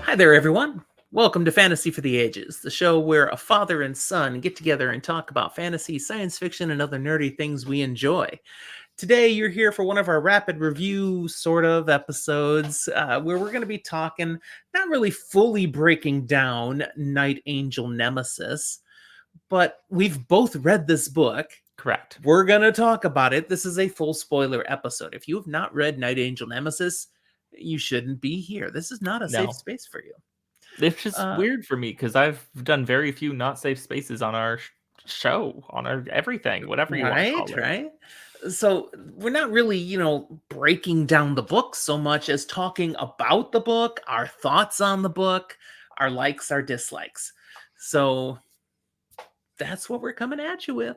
Hi there, everyone. Welcome to Fantasy for the Ages, the show where a father and son get together and talk about fantasy, science fiction, and other nerdy things we enjoy. Today, you're here for one of our rapid review sort of episodes where we're going to be talking, not really fully breaking down Night Angel Nemesis, but we've both read this book. Correct. We're going to talk about it. This is a full spoiler episode. If you have not read Night Angel Nemesis, you shouldn't be here. This is not a safe space for you. It's just weird for me because I've done very few not safe spaces on our show, on our everything, whatever you want to call it. Right. So we're not really, breaking down the book so much as talking about the book, our thoughts on the book, our likes, our dislikes. So that's what we're coming at you with.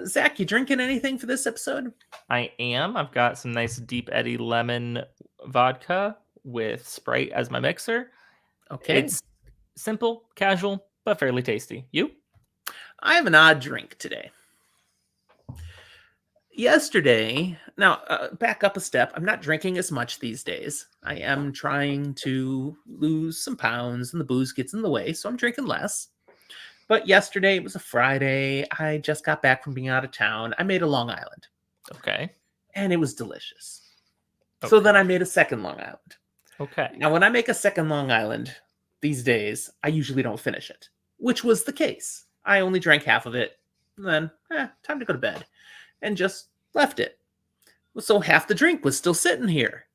Zach, you drinking anything for this episode? I am. I've got some nice Deep Eddy lemon vodka with Sprite as my mixer. Okay. It's simple, casual, but fairly tasty. You? I have an odd drink today. Yesterday, now back up a step. I'm not drinking as much these days. I am trying to lose some pounds and the booze gets in the way, so I'm drinking less. But yesterday, it was a Friday. I just got back from being out of town. I made a Long Island. Okay. And it was delicious. Okay. So then I made a second Long Island. Okay. Now, when I make a second Long Island these days, I usually don't finish it, which was the case. I only drank half of it, and then, time to go to bed, and just left it. So half the drink was still sitting here.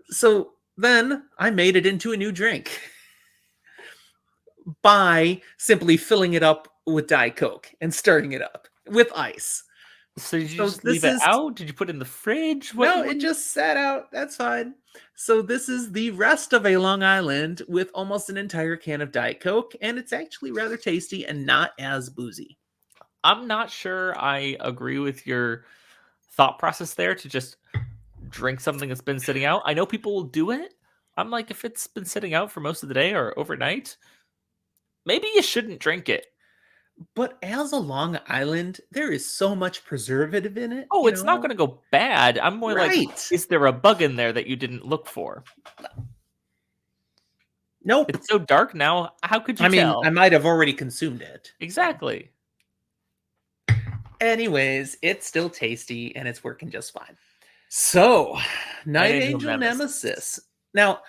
So then I made it into a new drink by simply filling it up with Diet Coke and stirring it up with ice. So did you just leave it out? Did you put it in the fridge? No, it just sat out. That's fine. So this is the rest of a Long Island with almost an entire can of Diet Coke, and it's actually rather tasty and not as boozy. I'm not sure I agree with your thought process there to just drink something that's been sitting out. I know people will do it. I'm like, if it's been sitting out for most of the day or overnight, maybe you shouldn't drink it. But as a Long Island, there is so much preservative in it. Oh, it's not going to go bad. I'm more like, is there a bug in there that you didn't look for? Nope. It's so dark now. How could you tell? I might have already consumed it. Exactly. Anyways, it's still tasty and it's working just fine. So, Night Angel Nemesis. Now,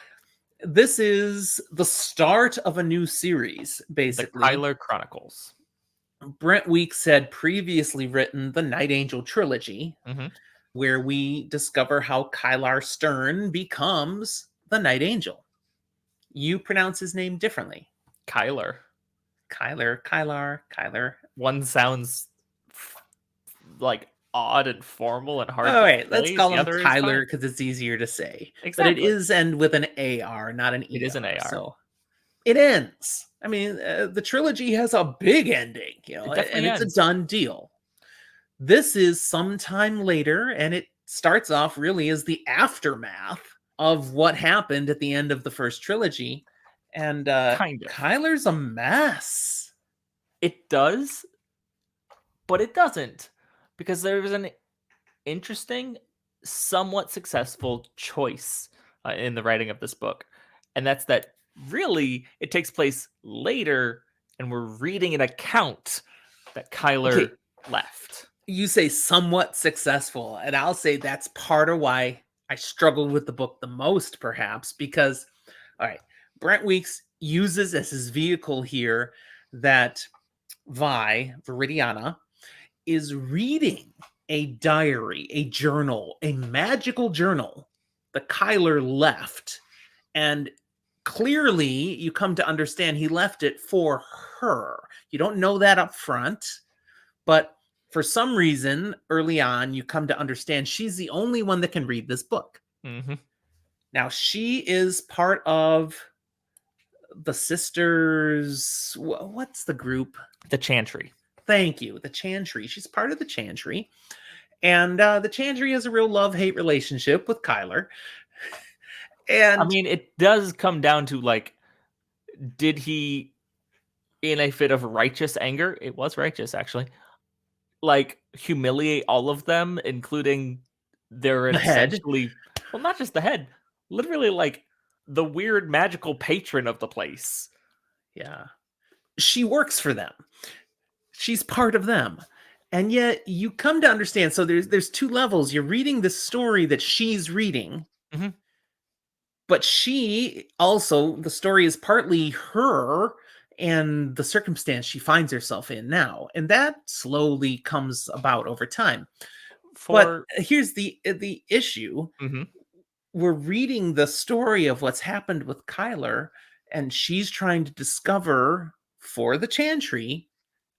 this is the start of a new series, basically. The Kylar Chronicles. Brent Weeks had previously written the Night Angel Trilogy, where we discover how Kylar Stern becomes the Night Angel. You pronounce his name differently. Kylar. One sounds like odd and formal and hard. All right, let's call him Kylar because it's easier to say. Exactly. But it is end with an AR, not an ER. It is an AR. So it ends. I mean, the trilogy has a big ending, and it's a done deal. This is sometime later, and it starts off really as the aftermath of what happened at the end of the first trilogy. And kind of. Kylar's a mess. It does, but it doesn't, because there was an interesting, somewhat successful choice in the writing of this book, and that's that really it takes place later, and we're reading an account that Kylar left. You say somewhat successful, and I'll say that's part of why I struggled with the book the most, perhaps, because, all right, Brent Weeks uses as his vehicle here that Viridiana, is reading a diary, a journal, a magical journal that Kylar left. And clearly, you come to understand he left it for her. You don't know that up front, but for some reason, early on, you come to understand she's the only one that can read this book. Now, she is part of the sisters. What's the group? The Chantry. Thank you. The Chantry. She's part of the Chantry. And the Chantry has a real love-hate relationship with Kylar. And I mean, it does come down to, like, did he, in a fit of righteous anger, it was righteous, actually, like, humiliate all of them, including their essentially, well, not just the head, literally, like, the weird magical patron of the place. Yeah. She works for them. She's part of them. And yet you come to understand, so there's two levels. You're reading the story that she's reading, Mhm. but she also, the story is partly her and the circumstance she finds herself in now. And that slowly comes about over time. But For here's the issue. Mhm. We're reading the story of what's happened with Kylar, and she's trying to discover for the Chantry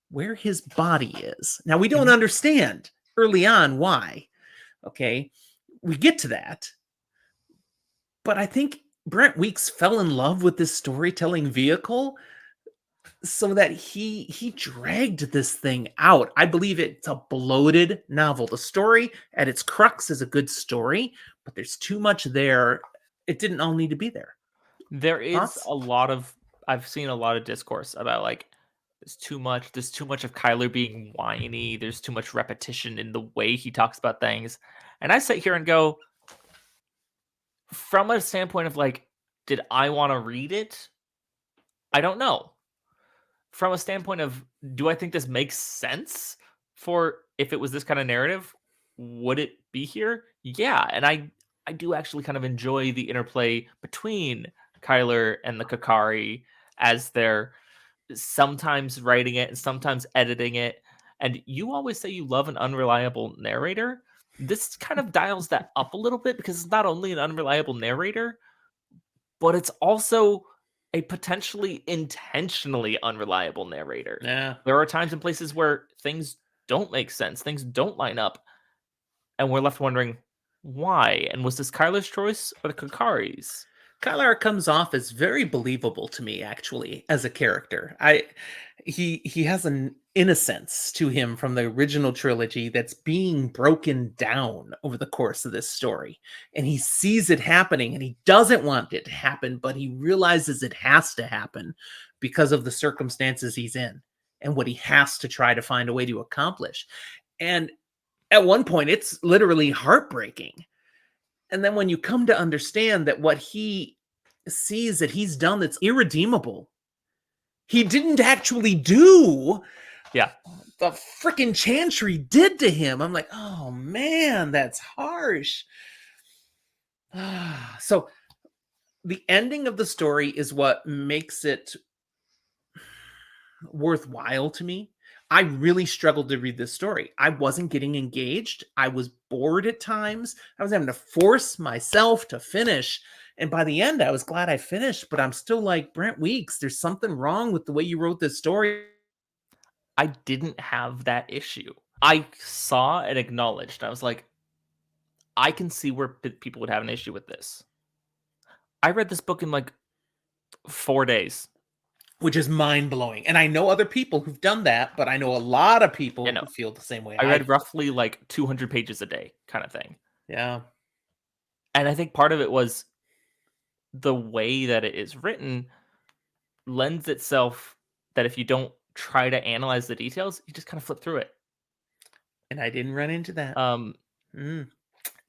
where his body is. Now, we don't Mhm. understand early on why. Okay. We get to that. But I think Brent Weeks fell in love with this storytelling vehicle so that he dragged this thing out. I believe it's a bloated novel. The story at its crux is a good story, but there's too much there. It didn't all need to be there. There is Thoughts? a lot of I've seen a lot of discourse about like there's too much of Kyler being whiny, there's too much repetition in the way he talks about things. And I sit here and go, from a standpoint of like, did I want to read it? I don't know. From a standpoint of, do I think this makes sense for if it was this kind of narrative? Would it be here? Yeah, and I do actually kind of enjoy the interplay between Kyler and the Kakari as they're sometimes writing it and sometimes editing it. And you always say you love an unreliable narrator. This kind of dials that up a little bit because it's not only an unreliable narrator, but it's also a potentially intentionally unreliable narrator. Yeah. There are times and places where things don't make sense, things don't line up, and we're left wondering why. And was this Kyler's choice or the Kakari's? Kylar comes off as very believable to me, actually, as a character. He has an innocence to him from the original trilogy that's being broken down over the course of this story. And he sees it happening and he doesn't want it to happen, but he realizes it has to happen because of the circumstances he's in and what he has to try to find a way to accomplish. And at one point, it's literally heartbreaking. And then when you come to understand that what he sees that he's done that's irredeemable, he didn't actually do Yeah. the freaking Chantry did to him. I'm like, oh man, that's harsh. So the ending of the story is what makes it worthwhile to me. I really struggled to read this story. I wasn't getting engaged. I was bored at times. I was having to force myself to finish. And by the end, I was glad I finished, but I'm still like, Brent Weeks, there's something wrong with the way you wrote this story. I didn't have that issue. I saw and acknowledged. I was like, I can see where people would have an issue with this. I read this book in like 4 days. Which is mind blowing. And I know other people who've done that, but I know a lot of You people know, who feel the same way I I read feel. roughly like 200 pages a day, kind of thing. Yeah. And I think part of it was the way that it is written lends itself that if you don't try to analyze the details, you just kind of flip through it. And I didn't run into that. Um, Mm.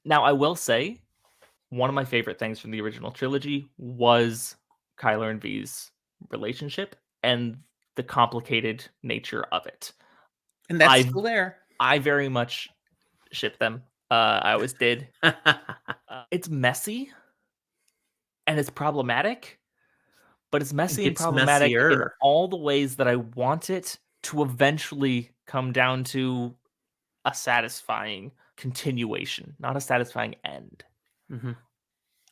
Now, I will say one of my favorite things from the original trilogy was Kyler and V's relationship and the complicated nature of it. And that's I still there. I very much ship them. I always did. It's messy and it's problematic, but it's It messy and gets problematic in messier. all the ways that I want it to eventually come down to a satisfying continuation, not a satisfying end. Mhm.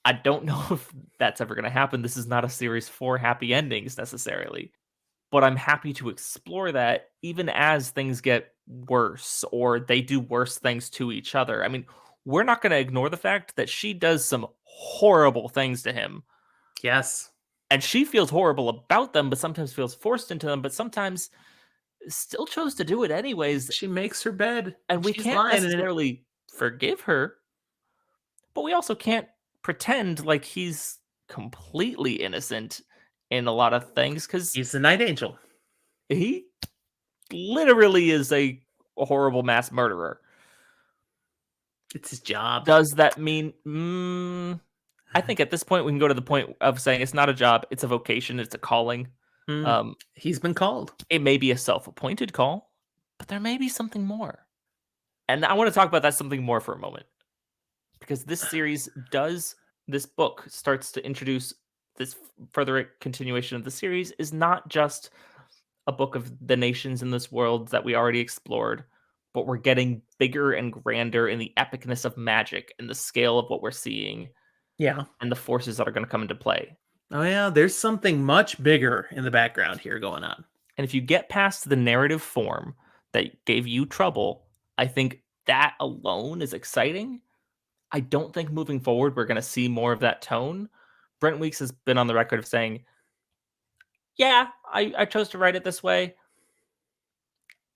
I don't know if that's ever going to happen. This is not a series for happy endings necessarily, but I'm happy to explore that even as things get worse or they do worse things to each other. I mean, we're not going to ignore the fact that she does some horrible things to him Yes. and she feels horrible about them, but sometimes feels forced into them, but sometimes still chose to do it anyways. She makes her bed. And we She's can't lying in it. necessarily forgive her, but we also can't pretend like he's completely innocent in a lot of things because He's the Night Angel. he literally is a horrible mass murderer. It's his job. Does that mean I think at this point we can go to the point of saying it's not a job, it's a vocation, it's a calling. Mm, Um, he's been called. it may be a self-appointed call, but there may be something more. And I want to talk about that something more for a moment because this book starts to introduce this further continuation of the series is not just a book of the nations in this world that we already explored, but we're getting bigger and grander in the epicness of magic and the scale of what we're seeing Yeah. and the forces that are going to come into play. Oh yeah, there's something much bigger in the background here going on. And if you get past the narrative form that gave you trouble, I think that alone is exciting. I don't think moving forward we're going to see more of that tone. Brent Weeks has been on the record of saying, yeah, I chose to write it this way.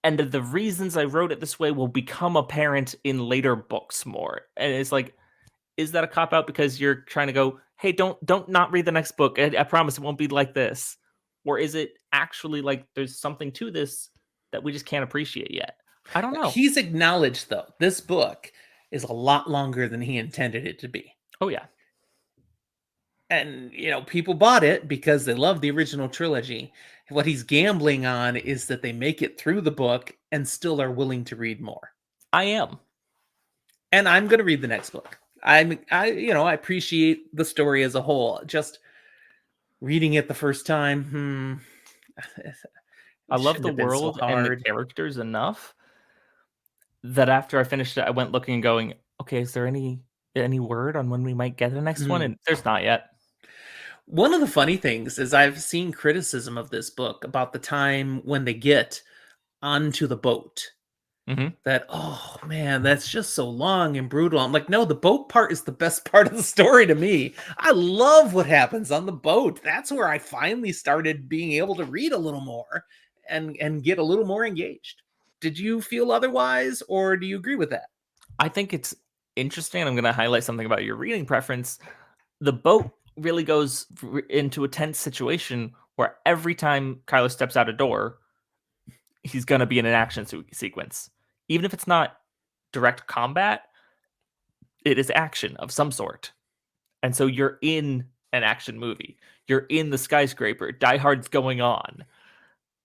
And the reasons I wrote it this way will become apparent in later books more. And it's like, is that a cop out because you're trying to go, hey, don't not read the next book. I promise it won't be like this. Or is it actually like there's something to this that we just can't appreciate yet? I don't know. He's acknowledged though, this book is a lot longer than he intended it to be. Oh yeah. And people bought it because they love the original trilogy. What he's gambling on is that they make it through the book and still are willing to read more. I am. And I'm going to read the next book. I appreciate the story as a whole. Just reading it the first time, I love shouldn't the have been so world and the hard. characters enough that after I finished it, I went looking and going, okay, is there any word on when we might get the next one? And there's not yet. One of the funny things is I've seen criticism of this book about the time when they get onto the boat. Mhm. That, oh man, that's just so long and brutal. I'm like, no, the boat part is the best part of the story to me. I love what happens on the boat. That's where I finally started being able to read a little more and get a little more engaged. Did you feel otherwise, or do you agree with that? I think it's interesting. I'm going to highlight something about your reading preference. The boat really goes into a tense situation where every time Kyler steps out a door, he's going to be in an action sequence. Even if it's not direct combat, it is action of some sort. And so you're in an action movie. You're in the skyscraper. Die Hard's going on.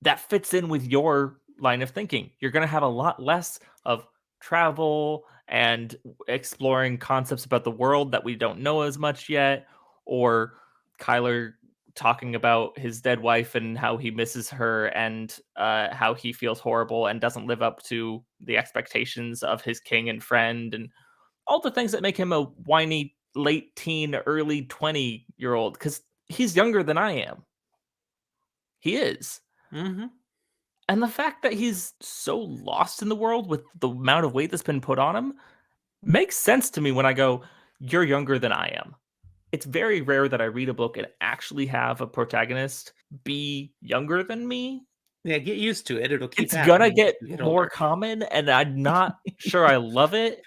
That fits in with your line of thinking. You're going to have a lot less of travel and exploring concepts about the world that we don't know as much yet, or Kyler talking about his dead wife and how he misses her and how he feels horrible and doesn't live up to the expectations of his king and friend and all the things that make him a whiny late teen, early 20-year-old because he's younger than I am. He is. Mm-hmm. And the fact that he's so lost in the world with the amount of weight that's been put on him makes sense to me when I go, you're younger than I am. It's very rare that I read a book and actually have a protagonist be younger than me. Yeah, get used to it. It'll keep It's gonna happening as get you get more older. common, and I'm not sure I love it.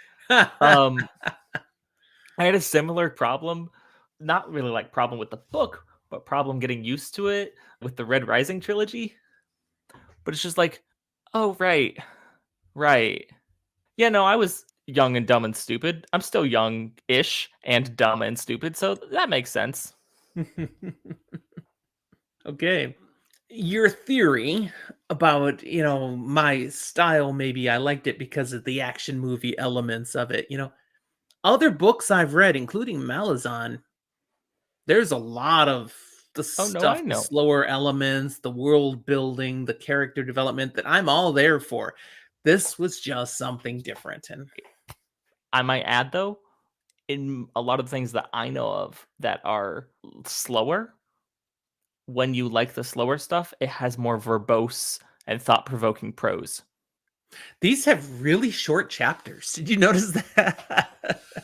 Um, I had a similar problem, not really like problem with the book, but problem getting used to it with the Red Rising trilogy. But it's just like, oh right, right. Yeah, no, I was young and dumb and stupid. I'm still young-ish and dumb and stupid, so that makes sense. Okay. Your theory about, my style, maybe I liked it because of the action movie elements of it. Other books I've read, including Malazan, there's a lot of the Oh no, I stuff, the know. slower elements, the world building, the character development that I'm all there for. This was just something different. And I might add though, in a lot of the things that I know of that are slower, when you like the slower stuff, it has more verbose and thought-provoking prose. these have really short chapters. Did you notice that?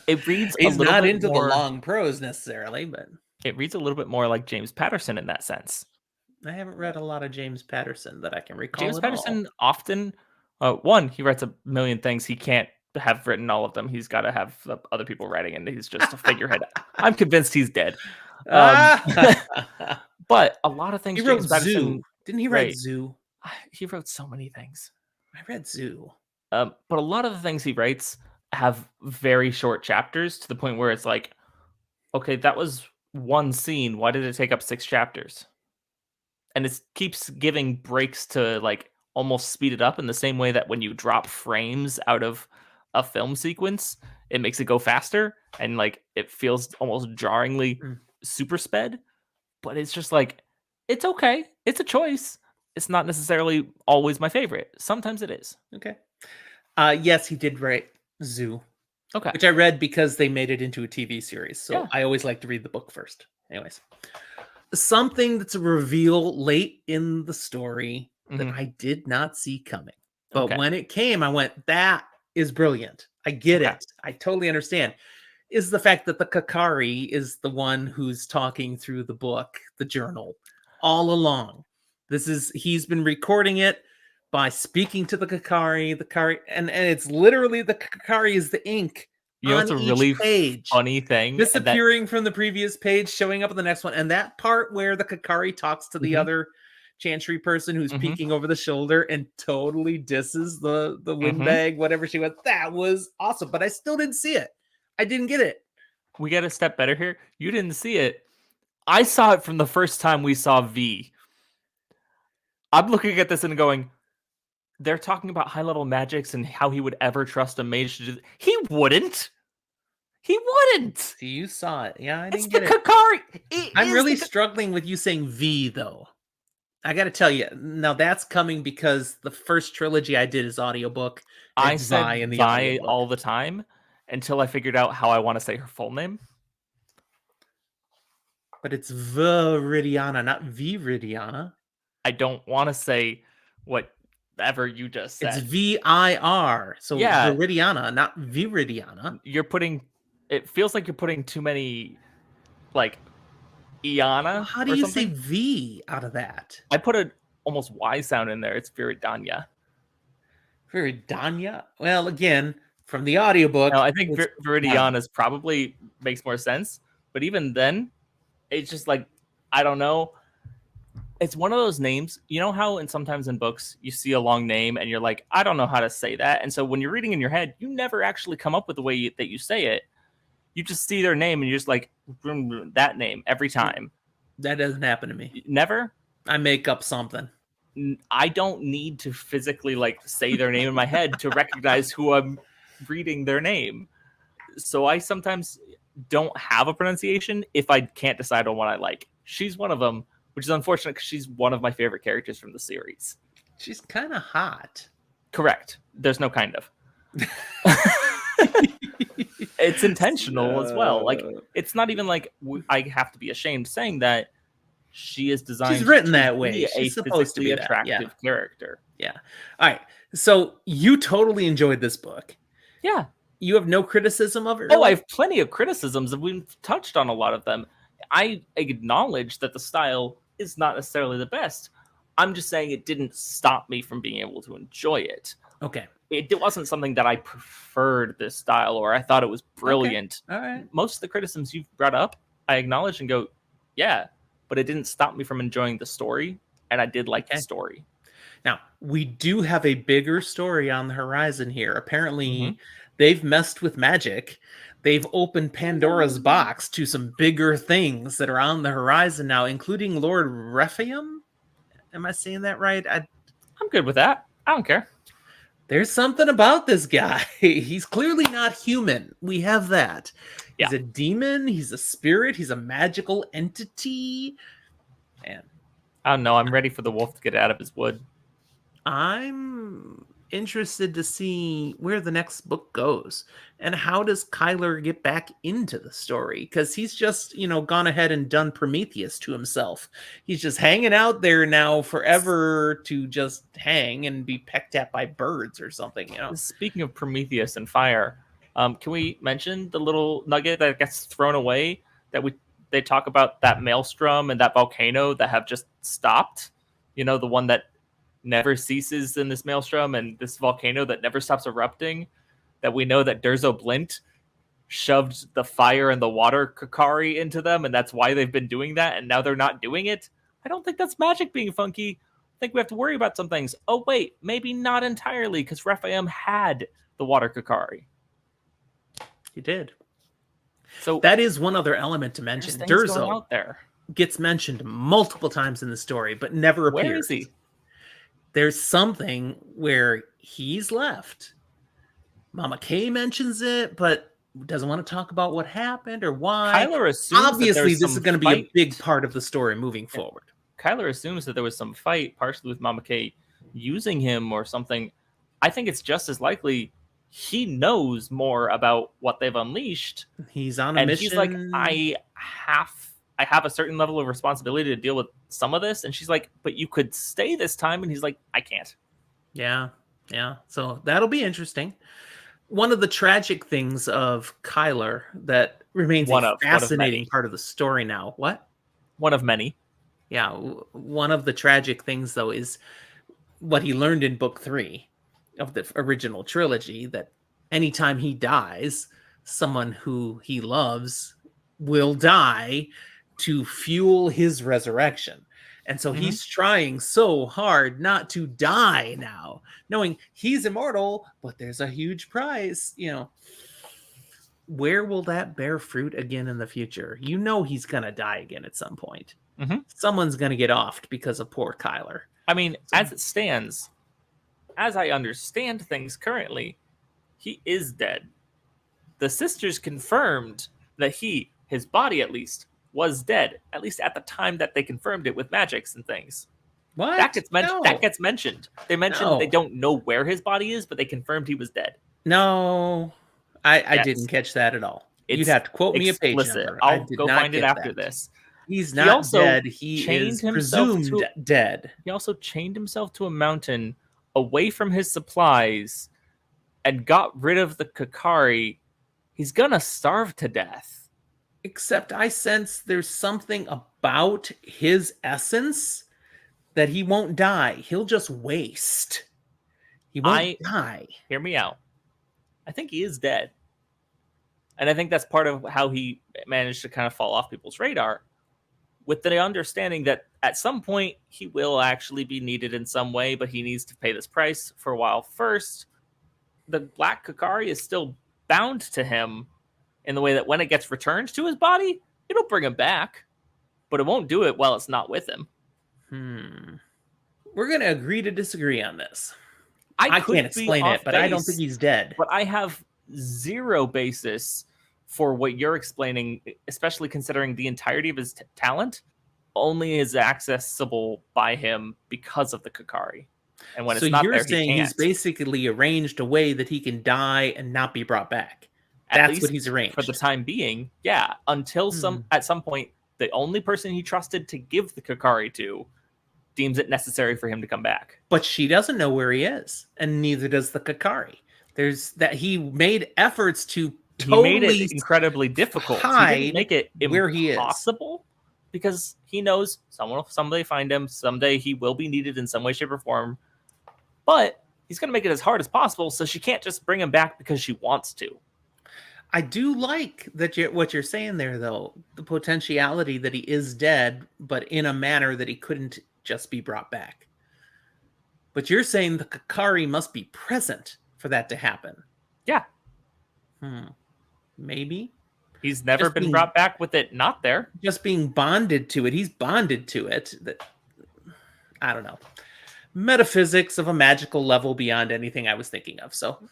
It reads a He's little not bit into the more long prose necessarily, but like James Patterson in that sense. I haven't read a lot of James Patterson that I can recall James at all. Patterson often, one, he writes a million things. He can't have written all of them. He's got to have other people writing, and he's just a figurehead. I'm convinced he's dead. Um, Ah! but a lot of He things wrote James Patterson, Zoo. Didn't he write right? Zoo? He wrote so many things. I read Zoo. But a lot of the things he writes have very short chapters to the point where it's like, Okay, that was one scene. Why did it take up 6 chapters? And it keeps giving breaks to like almost speed it up in the same way that when you drop frames out of a film sequence, it makes it go faster and like it feels almost jarringly Mm, super sped. But it's just like it's okay. It's a choice. It's not necessarily always my favorite. Sometimes it is. okay. Yes, he did write Zoo, Okay. which I read because they made it into a TV series. So Yeah. I always like to read the book first. Anyways, something that's a reveal late in the story that Hmm. I did not see coming. But Okay. when it came, I went, that is brilliant. I get Okay. it. I totally understand. Is the fact that the Kakari is the one who's talking through the book, the journal, all along. He's been recording it by speaking to the Kakari, and it's literally the Kakari is the ink You know, on it's a each really page, funny thing, and that disappearing from the previous page, showing up in the next one. And that part where the Kakari talks to the hmm other Chantry person who's hmm peeking over the shoulder and totally disses the hmm windbag, whatever she went, that was awesome. But I still didn't see it. I didn't get it. we get a step better here. You didn't see it. I saw it from the first time we saw V. I'm looking at this and going, they're talking about high level magics and how he would ever trust a mage to do. He wouldn't. He wouldn't. See, you saw it. Yeah, I It's didn't the get it. Kakari. It I'm is really the. struggling with you saying V though. I got to tell you, now that's coming because the first trilogy I did is audiobook. I It's Vi said in the Vi audiobook. all the time until I figured out how I want to say her full name. But it's Viridiana, not Viridiana. I don't want to say whatever you just It's said. VIR. So Yeah, Viridiana, not Viridiana. you're putting. It feels like you're putting too many like Well, Iana how do or you say something. V out of that? I put a almost Y sound in there. It's Viridanya. Viridania? Well, again, from the Now, audiobook, I think it's Viridiana. Viridiana's probably makes more sense, but even then, it's just like I don't know. It's one of those names. You know how sometimes in books you see a long name and you're like, I don't know how to say that, and so when you're reading in your head, you never actually come up with the way that you say it. You just see their name and you're just like that name every time. That doesn't happen to me. Never. I make up something. I don't need to physically like say their name in my head to recognize who I'm reading their name. So I sometimes don't have a pronunciation if I can't decide on what I like. She's one of them, which is unfortunate because she's one of my favorite characters from the series. She's kind of hot. Correct. There's no kind of. It's intentional as well. Like it's not even like I have to be ashamed saying that she is designed She's written to that way. be a She's supposed to physically be that. Yeah. attractive character. Yeah. All right. So you totally enjoyed this book. Yeah. You have no criticism of it, Oh, I really? have plenty of criticisms, and we've touched on a lot of them. I acknowledge that the style is not necessarily the best. I'm just saying it didn't stop me from being able to enjoy it. Okay. It wasn't something that I preferred this style or I thought it was brilliant. All right. Most of the criticisms you've brought up, I acknowledge and go, yeah, but it didn't stop me from enjoying the story, and I did like the Okay. story. Now, we do have a bigger story on the horizon here. Apparently, Mhm. they've messed with magic. They've opened Pandora's box to some bigger things that are on the horizon now, including Lord Rephaim. Am I saying that right? I'm good with that. I don't care. There's something about this guy. He's clearly not human. We have that. He's Yeah. a demon. He's a spirit. He's a magical entity. And I don't know. I'm ready for the wolf to get out of his wood. I'm interested to see where the next book goes and how does Kylar get back into the story, because he's just gone ahead and done Prometheus to himself. He's just hanging out there now forever to just hang and be pecked at by birds or something. Speaking of Prometheus and fire, can we mention the little nugget that gets thrown away that they talk about that maelstrom and that volcano that have just stopped? You know, the one that never ceases in this maelstrom and this volcano that never stops erupting, that we know that Durzo Blint shoved the fire and the water Kakari into them, and that's why they've been doing that, and now they're not doing it. I don't think that's magic being funky. I think we have to worry about some things. Oh, wait, maybe not entirely, because Rephaim had the water Kakari. He did. So That is one other element to there's mention. things going Durzo out there. gets mentioned multiple times in the story, but never Where is appears. he? There's something where he's left. Mama K mentions it, but doesn't want to talk about what happened or why. Kyler assumes that Obviously, there's this is some going to be a fight. big part of the story moving Yeah. forward. Kyler assumes that there was some fight, partially with Mama K using him or something. I think it's just as likely he knows more about what they've unleashed, He's on a and he's like, mission. I have a certain level of responsibility to deal with some of this, and she's like, but you could stay this time, and he's like, I can't. Yeah, yeah. So that'll be interesting. One of the tragic things of Kyler that remains One a of fascinating many. part of the story now. What? One of many. Yeah, one of the tragic things though is what he learned in book 3 of the original trilogy, that anytime he dies, someone who he loves will die to fuel his resurrection. And so Mhm. he's trying so hard not to die now, knowing he's immortal, but there's a huge prize, Where will that bear fruit again in the future? You know he's going to die again at some point. Mhm. Someone's going to get offed because of poor Kyler. I mean, So, as it stands, as I understand things currently, he is dead. The sisters confirmed that his body at least, was dead, at least at the time that they confirmed it with magics and things. That what? gets mentioned. No. That gets mentioned. They mentioned they No. don't know where his body is, but they confirmed he was dead. No. I Yes. didn't catch that at all. You'd It's have to quote me a page explicit. number. I I'll did go not find it get after that. this. He's He not also dead. He chained is himself presumed to dead. he also chained himself to a mountain away from his supplies and got rid of the Kakari. He's gonna starve to death. Except I sense there's something about his essence that he won't die. He'll just waste. He won't die. Hear me out. I think he is dead. And I think that's part of how he managed to kind of fall off people's radar, with the understanding that at some point he will actually be needed in some way, but he needs to pay this price for a while first. The Black Kakari is still bound to him in the way that when it gets returned to his body, it'll bring him back, but it won't do it while it's not with him. We're going to agree to disagree on this. I can't explain it, but I don't think he's dead. But I have zero basis for what you're explaining, especially considering the entirety of his talent only is accessible by him because of the Kakari. And when So it's not you're there, saying he can't. he's basically arranged a way that he can die and not be brought back. That's what he's arranged. For the time being, yeah. Until at some point, the only person he trusted to give the Kakari to deems it necessary for him to come back. But she doesn't know where he is, and neither does the Kakari. There's that he made efforts to totally he made it incredibly difficult. He didn't make it where he is impossible because he knows someone will someday find him. Someday he will be needed in some way, shape, or form. But he's going to make it as hard as possible, so she can't just bring him back because she wants to. I do like that what you're saying there, though. The potentiality that he is dead, but in a manner that he couldn't just be brought back. But you're saying the Kakari must be present for that to happen. Yeah. Maybe. He's never been brought back with it not there. Just being bonded to it. He's bonded to it. I don't know. Metaphysics of a magical level beyond anything I was thinking of. So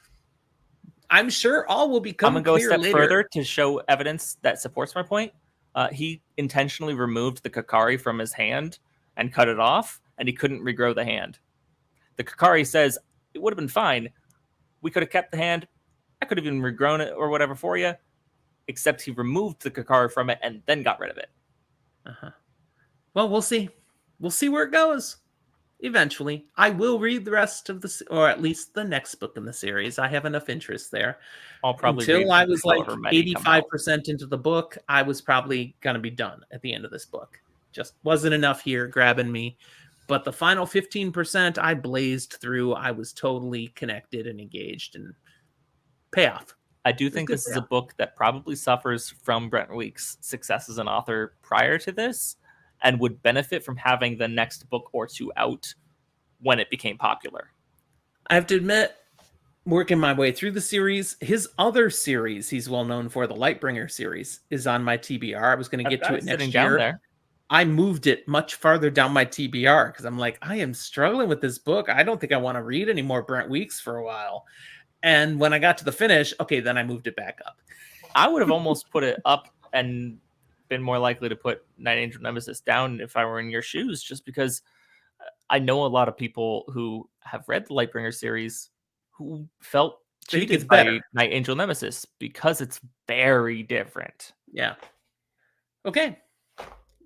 I'm sure all will become I'm going to go a step later. further to show evidence that supports my point. He intentionally removed the Kakari from his hand and cut it off, and he couldn't regrow the hand. The Kakari says, it would have been fine. We could have kept the hand. I could have even regrown it or whatever for you, except he removed the Kakari from it and then got rid of it. Well, we'll see. We'll see where it goes. Eventually, I will read the rest of or at least the next book in the series. I have enough interest there. I'll probably until I was like 85% into the book, I was probably going to be done at the end of this book. Just wasn't enough here grabbing me. But the final 15% I blazed through. I was totally connected and engaged, and payoff. I do think this is a book that probably suffers from Brent Weeks' success as an author prior to this, and would benefit from having the next book or two out when it became popular. I have to admit, working my way through the series. His other series he's well known for, the Lightbringer series, is on my TBR. I was going to I've get got to it it sitting next down year. there. I moved it much farther down my TBR because I'm like, I am struggling with this book. I don't think I want to read any more Brent Weeks for a while. And when I got to the finish, okay, then I moved it back up. I would have almost put it up and been more likely to put Night Angel Nemesis down if I were in your shoes, just because I know a lot of people who have read the Lightbringer series who felt I think it's cheated by better. Night Angel Nemesis because it's very different. Yeah. Okay.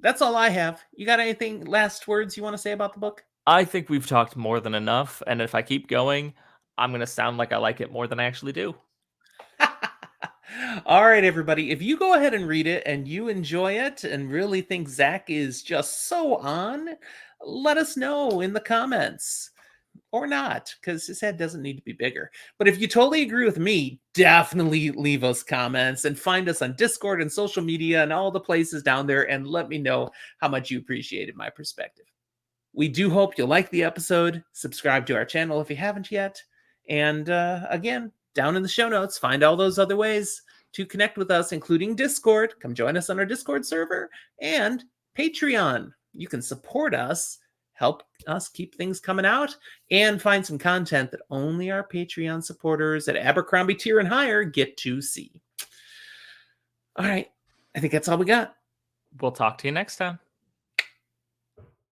That's all I have. You got anything last words you want to say about the book? I think we've talked more than enough, and if I keep going, I'm going to sound like I like it more than I actually do. All right, everybody. If you go ahead and read it and you enjoy it and really think Zach is just so on, let us know in the comments. Or not, because his head doesn't need to be bigger. But if you totally agree with me, definitely leave us comments and find us on Discord and social media and all the places down there and let me know how much you appreciated my perspective. We do hope you like the episode. Subscribe to our channel if you haven't yet. And again, down in the show notes, find all those other ways to connect with us, including Discord. Come join us on our Discord server and Patreon. You can support us, help us keep things coming out, and find some content that only our Patreon supporters at Abercrombie tier and higher get to see. All right. I think that's all we got. We'll talk to you next time.